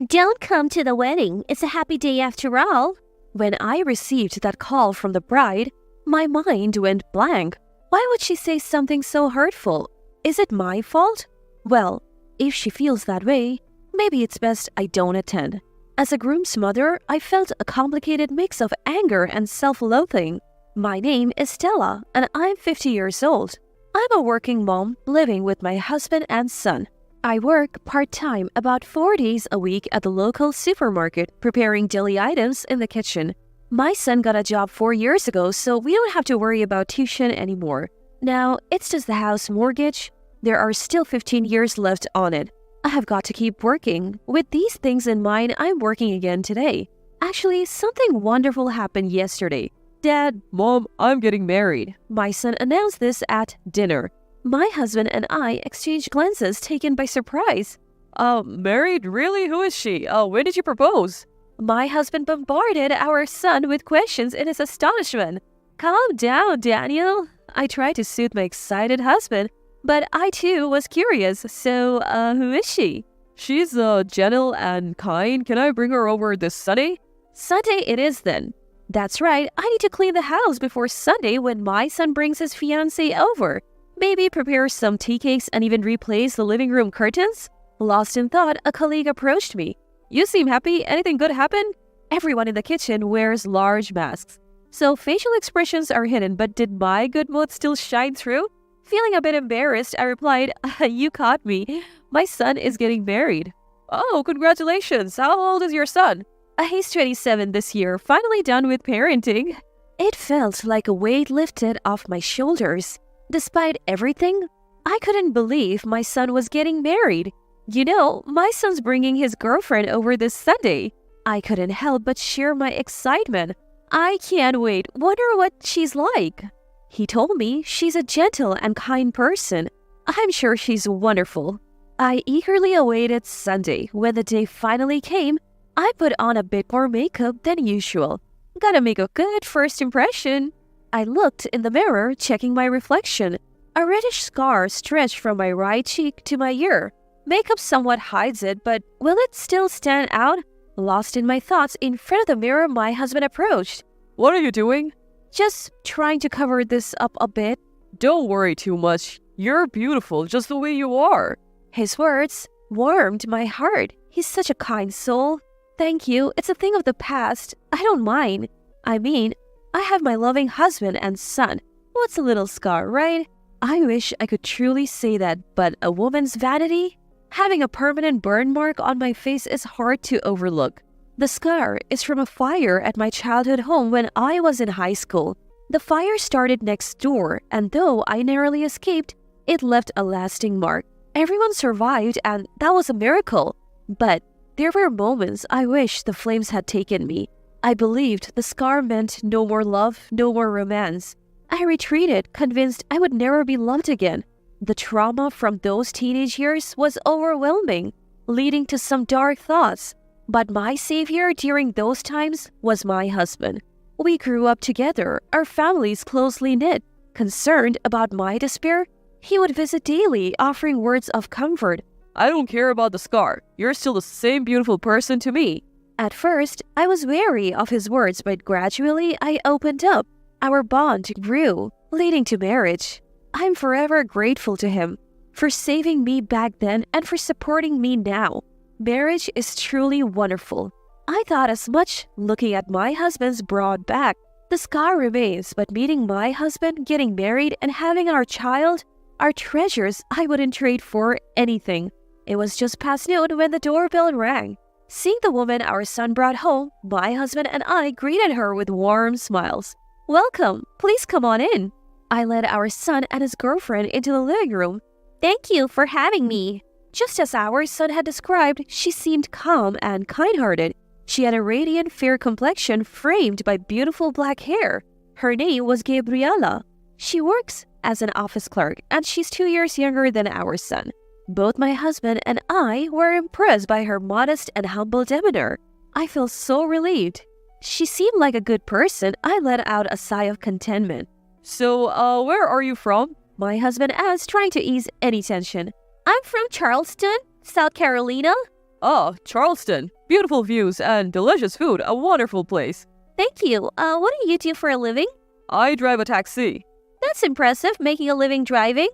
Don't come to the wedding. It's a happy day after all. When I received that call from the bride, my mind went blank. Why would she say something so hurtful? Is it my fault? Well, if she feels that way, maybe it's best I don't attend. As a groom's mother, I felt a complicated mix of anger and self-loathing. My name is Stella, and I'm 50 years old. I'm a working mom living with my husband and son. I work part-time about 4 days a week at the local supermarket, preparing daily items in the kitchen. My son got a job 4 years ago, so we don't have to worry about tuition anymore. Now, it's just the house mortgage. There are still 15 years left on it. I have got to keep working. With these things in mind, I'm working again today. Actually, something wonderful happened yesterday. Dad, Mom, I'm getting married. My son announced this at dinner. My husband and I exchanged glances taken by surprise. Married? Really? Who is she? When did you propose? My husband bombarded our son with questions in his astonishment. Calm down, Daniel. I tried to soothe my excited husband, but I too was curious. So, who is she? She's, gentle and kind. Can I bring her over this Sunday? Sunday it is then. That's right. I need to clean the house before Sunday when my son brings his fiancée over. Maybe prepare some tea cakes and even replace the living room curtains? Lost in thought, a colleague approached me. You seem happy. Anything good happened? Everyone in the kitchen wears large masks, so facial expressions are hidden, but did my good mood still shine through? Feeling a bit embarrassed, I replied, You caught me. My son is getting married. Oh, congratulations. How old is your son? He's 27 this year, finally done with parenting. It felt like a weight lifted off my shoulders. Despite everything, I couldn't believe my son was getting married. You know, my son's bringing his girlfriend over this Sunday. I couldn't help but share my excitement. I can't wait. Wonder what she's like. He told me she's a gentle and kind person. I'm sure she's wonderful. I eagerly awaited Sunday. When the day finally came, I put on a bit more makeup than usual. Gotta make a good first impression. I looked in the mirror, checking my reflection. A reddish scar stretched from my right cheek to my ear. Makeup somewhat hides it, but will it still stand out? Lost in my thoughts, in front of the mirror, my husband approached. What are you doing? Just trying to cover this up a bit. Don't worry too much. You're beautiful just the way you are. His words warmed my heart. He's such a kind soul. Thank you. It's a thing of the past. I don't mind. I mean, I have my loving husband and son. What's a little scar, right? I wish I could truly say that, but a woman's vanity? Having a permanent burn mark on my face is hard to overlook. The scar is from a fire at my childhood home when I was in high school. The fire started next door, and though I narrowly escaped, it left a lasting mark. Everyone survived, and that was a miracle. But there were moments I wish the flames had taken me. I believed the scar meant no more love, no more romance. I retreated, convinced I would never be loved again. The trauma from those teenage years was overwhelming, leading to some dark thoughts. But my savior during those times was my husband. We grew up together, our families closely knit. Concerned about my despair, he would visit daily, offering words of comfort. I don't care about the scar. You're still the same beautiful person to me. At first, I was wary of his words, but gradually I opened up. Our bond grew, leading to marriage. I'm forever grateful to him for saving me back then and for supporting me now. Marriage is truly wonderful. I thought as much looking at my husband's broad back. The scar remains, but meeting my husband, getting married, and having our child are treasures I wouldn't trade for anything. It was just past noon when the doorbell rang. Seeing the woman our son brought home, my husband and I greeted her with warm smiles. Welcome, please come on in. I led our son and his girlfriend into the living room. Thank you for having me. Just as our son had described, she seemed calm and kind-hearted. She had a radiant fair complexion framed by beautiful black hair. Her name was Gabriela. She works as an office clerk, and she's 2 years younger than our son. Both my husband and I were impressed by her modest and humble demeanor. I felt so relieved. She seemed like a good person. I let out a sigh of contentment. So, where are you from? My husband asked, trying to ease any tension. I'm from Charleston, South Carolina. Ah, Charleston. Beautiful views and delicious food. A wonderful place. Thank you. What do you do for a living? I drive a taxi. That's impressive, making a living driving.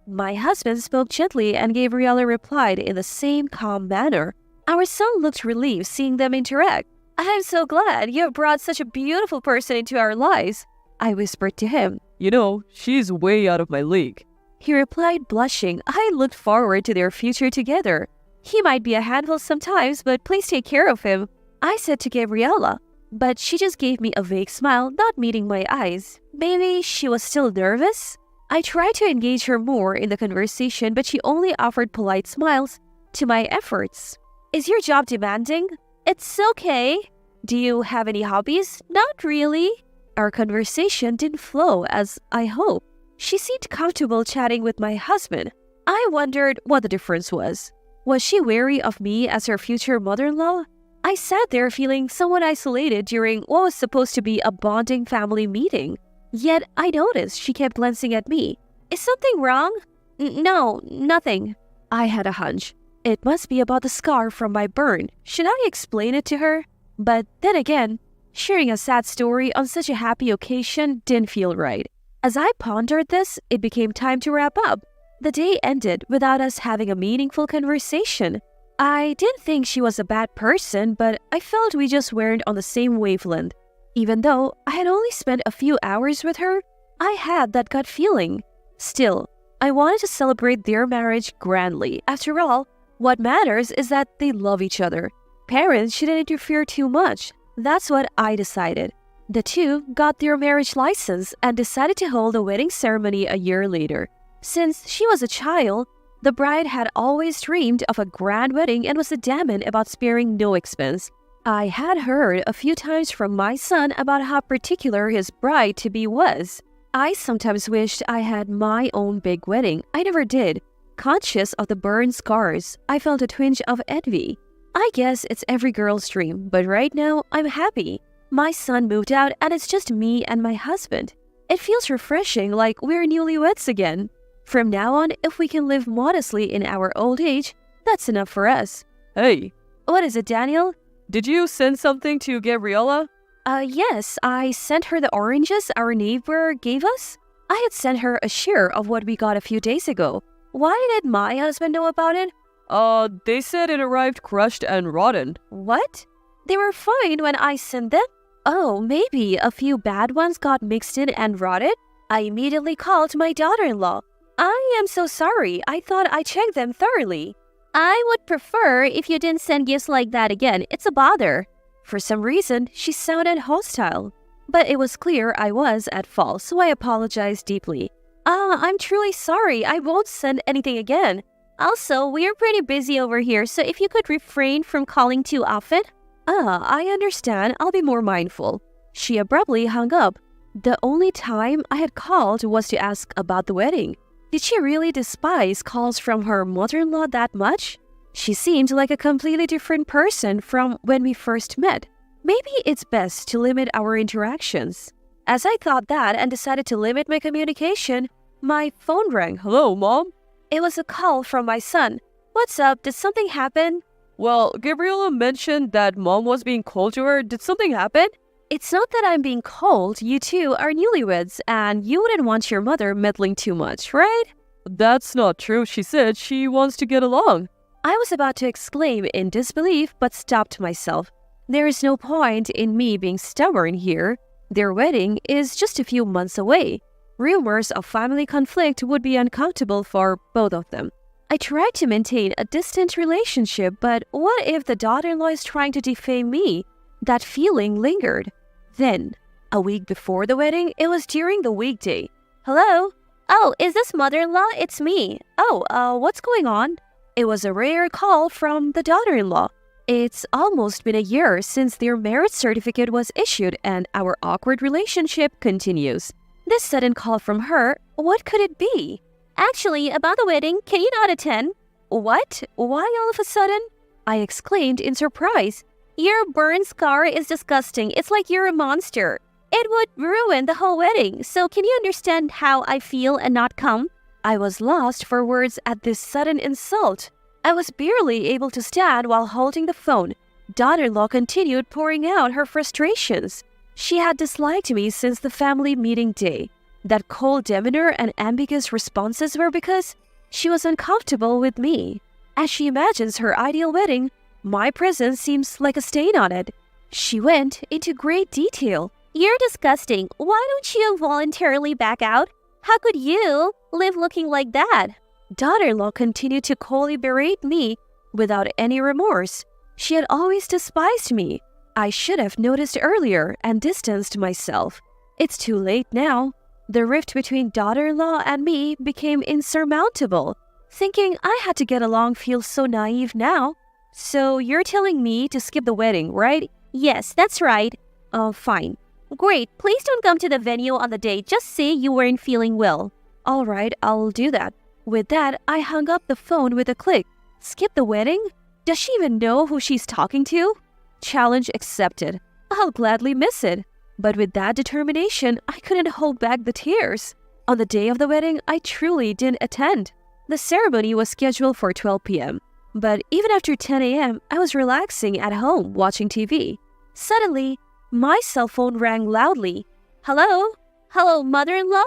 My husband spoke gently and Gabriella replied in the same calm manner. Our son looked relieved seeing them interact. I'm so glad you have brought such a beautiful person into our lives, I whispered to him. You know, she's way out of my league. He replied, blushing. I looked forward to their future together. He might be a handful sometimes, but please take care of him, I said to Gabriella. But she just gave me a vague smile, not meeting my eyes. Maybe she was still nervous? I tried to engage her more in the conversation, but she only offered polite smiles to my efforts. Is your job demanding? It's okay. Do you have any hobbies? Not really. Our conversation didn't flow as I hoped. She seemed comfortable chatting with my husband. I wondered what the difference was. Was she wary of me as her future mother-in-law? I sat there feeling somewhat isolated during what was supposed to be a bonding family meeting. Yet I noticed she kept glancing at me. Is something wrong? No, nothing. I had a hunch. It must be about the scar from my burn. Should I explain it to her? But then again, sharing a sad story on such a happy occasion didn't feel right. As I pondered this, it became time to wrap up. The day ended without us having a meaningful conversation. I didn't think she was a bad person, but I felt we just weren't on the same wavelength. Even though I had only spent a few hours with her, I had that gut feeling. Still, I wanted to celebrate their marriage grandly. After all, what matters is that they love each other. Parents shouldn't interfere too much. That's what I decided. The two got their marriage license and decided to hold a wedding ceremony a year later. Since she was a child, the bride had always dreamed of a grand wedding and was adamant about sparing no expense. I had heard a few times from my son about how particular his bride-to-be was. I sometimes wished I had my own big wedding. I never did. Conscious of the burn scars, I felt a twinge of envy. I guess it's every girl's dream, but right now, I'm happy. My son moved out and it's just me and my husband. It feels refreshing, like we're newlyweds again. From now on, if we can live modestly in our old age, that's enough for us. Hey. What is it, Daniel? Did you send something to Gabriella? Yes, I sent her the oranges our neighbor gave us. I had sent her a share of what we got a few days ago. Why did my husband know about it? They said it arrived crushed and rotten. What? They were fine when I sent them? Oh, maybe a few bad ones got mixed in and rotted? I immediately called my daughter-in-law. I am so sorry. I thought I checked them thoroughly. I would prefer if you didn't send gifts like that again. It's a bother. For some reason, she sounded hostile. But it was clear I was at fault, so I apologized deeply. I'm truly sorry. I won't send anything again. Also, we're pretty busy over here, so if you could refrain from calling too often. I understand. I'll be more mindful. She abruptly hung up. The only time I had called was to ask about the wedding. Did she really despise calls from her mother-in-law that much? She seemed like a completely different person from when we first met. Maybe it's best to limit our interactions. As I thought that and decided to limit my communication, my phone rang. Hello, Mom? It was a call from my son. What's up? Did something happen? Well, Gabriella mentioned that Mom was being cold to her. Did something happen? It's not that I'm being cold. You two are newlyweds, and you wouldn't want your mother meddling too much, right? That's not true. She said she wants to get along. I was about to exclaim in disbelief, but stopped myself. There is no point in me being stubborn here. Their wedding is just a few months away. Rumors of family conflict would be uncomfortable for both of them. I tried to maintain a distant relationship, but what if the daughter-in-law is trying to defame me? That feeling lingered. Then, a week before the wedding, it was during the weekday. Hello? Oh, is this mother-in-law? It's me. Oh, what's going on? It was a rare call from the daughter-in-law. It's almost been a year since their marriage certificate was issued and our awkward relationship continues. This sudden call from her, what could it be? Actually, about the wedding, can you not attend? What? Why all of a sudden? I exclaimed in surprise. Your burn scar is disgusting. It's like you're a monster. It would ruin the whole wedding. So can you understand how I feel and not come? I was lost for words at this sudden insult. I was barely able to stand while holding the phone. Daughter-in-law continued pouring out her frustrations. She had disliked me since the family meeting day. That cold demeanor and ambiguous responses were because she was uncomfortable with me. As she imagines her ideal wedding, my presence seems like a stain on it. She went into great detail. You're disgusting. Why don't you voluntarily back out? How could you live looking like that? Daughter-in-law continued to coldly berate me without any remorse. She had always despised me. I should have noticed earlier and distanced myself. It's too late now. The rift between daughter-in-law and me became insurmountable. Thinking I had to get along feels so naive now. So you're telling me to skip the wedding, right? Yes, that's right. Oh, fine. Great. Please don't come to the venue on the day. Just say you weren't feeling well. All right, I'll do that. With that, I hung up the phone with a click. Skip the wedding? Does she even know who she's talking to? Challenge accepted. I'll gladly miss it. But with that determination, I couldn't hold back the tears. On the day of the wedding, I truly didn't attend. The ceremony was scheduled for 12 p.m. But even after 10 a.m., I was relaxing at home watching TV. Suddenly, my cell phone rang loudly. Hello? Hello, mother-in-law?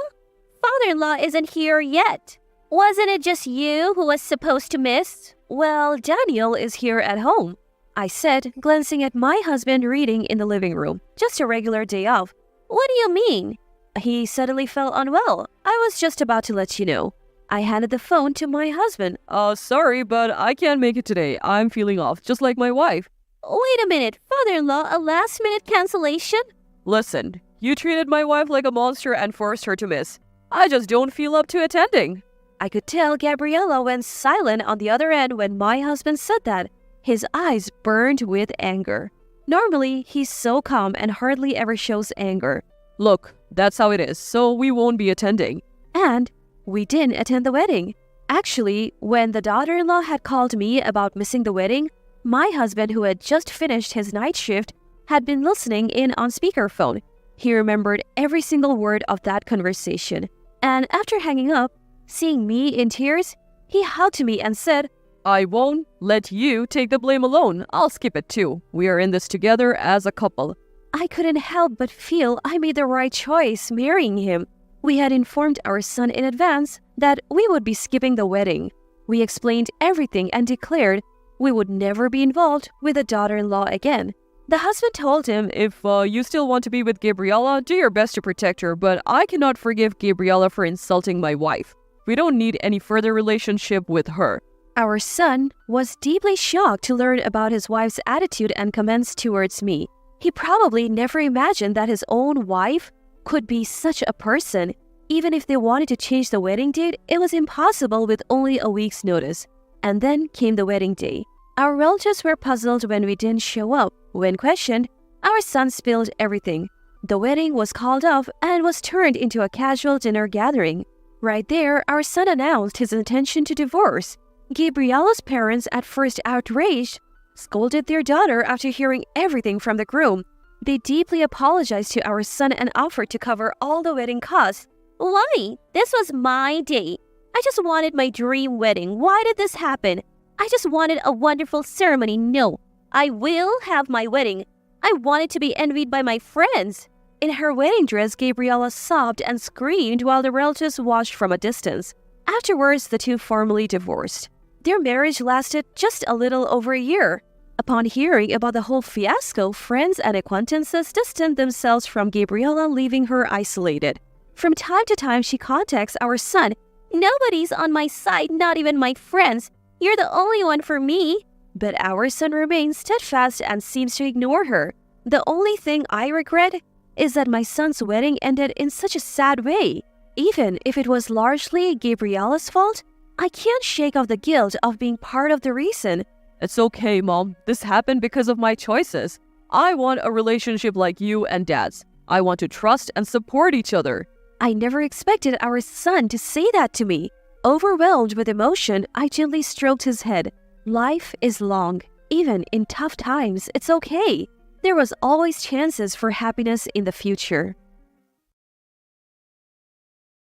Father-in-law isn't here yet. Wasn't it just you who was supposed to miss? Well, Daniel is here at home, I said, glancing at my husband reading in the living room. Just a regular day off. What do you mean? He suddenly felt unwell. I was just about to let you know. I handed the phone to my husband. Sorry, but I can't make it today. I'm feeling off, just like my wife. Wait a minute, father-in-law, a last-minute cancellation? Listen, you treated my wife like a monster and forced her to miss. I just don't feel up to attending. I could tell Gabriella went silent on the other end when my husband said that. His eyes burned with anger. Normally, he's so calm and hardly ever shows anger. Look, that's how it is, so we won't be attending. And we didn't attend the wedding. Actually, when the daughter-in-law had called me about missing the wedding, my husband, who had just finished his night shift, had been listening in on speakerphone. He remembered every single word of that conversation. And after hanging up, seeing me in tears, he hugged me and said, I won't let you take the blame alone. I'll skip it too. We are in this together as a couple. I couldn't help but feel I made the right choice marrying him. We had informed our son in advance that we would be skipping the wedding. We explained everything and declared we would never be involved with a daughter-in-law again. The husband told him, If you still want to be with Gabriella, do your best to protect her, but I cannot forgive Gabriella for insulting my wife. We don't need any further relationship with her. Our son was deeply shocked to learn about his wife's attitude and comments towards me. He probably never imagined that his own wife could be such a person. Even if they wanted to change the wedding date, it was impossible with only a week's notice. And then came the wedding day. Our relatives were puzzled when we didn't show up. When questioned, our son spilled everything. The wedding was called off and was turned into a casual dinner gathering. Right there, our son announced his intention to divorce. Gabriella's parents, at first outraged, scolded their daughter after hearing everything from the groom. They deeply apologized to our son and offered to cover all the wedding costs. Why? This was my day. I just wanted my dream wedding. Why did this happen? I just wanted a wonderful ceremony. No, I will have my wedding. I wanted to be envied by my friends. In her wedding dress, Gabriella sobbed and screamed while the relatives watched from a distance. Afterwards, the two formally divorced. Their marriage lasted just a little over a year. Upon hearing about the whole fiasco, friends and acquaintances distanced themselves from Gabriella, leaving her isolated. From time to time, she contacts our son. Nobody's on my side, not even my friends. You're the only one for me. But our son remains steadfast and seems to ignore her. The only thing I regret is that my son's wedding ended in such a sad way. Even if it was largely Gabriella's fault, I can't shake off the guilt of being part of the reason. It's okay, Mom. This happened because of my choices. I want a relationship like you and Dad's. I want to trust and support each other. I never expected our son to say that to me. Overwhelmed with emotion, I gently stroked his head. Life is long. Even in tough times, it's okay. There was always chances for happiness in the future.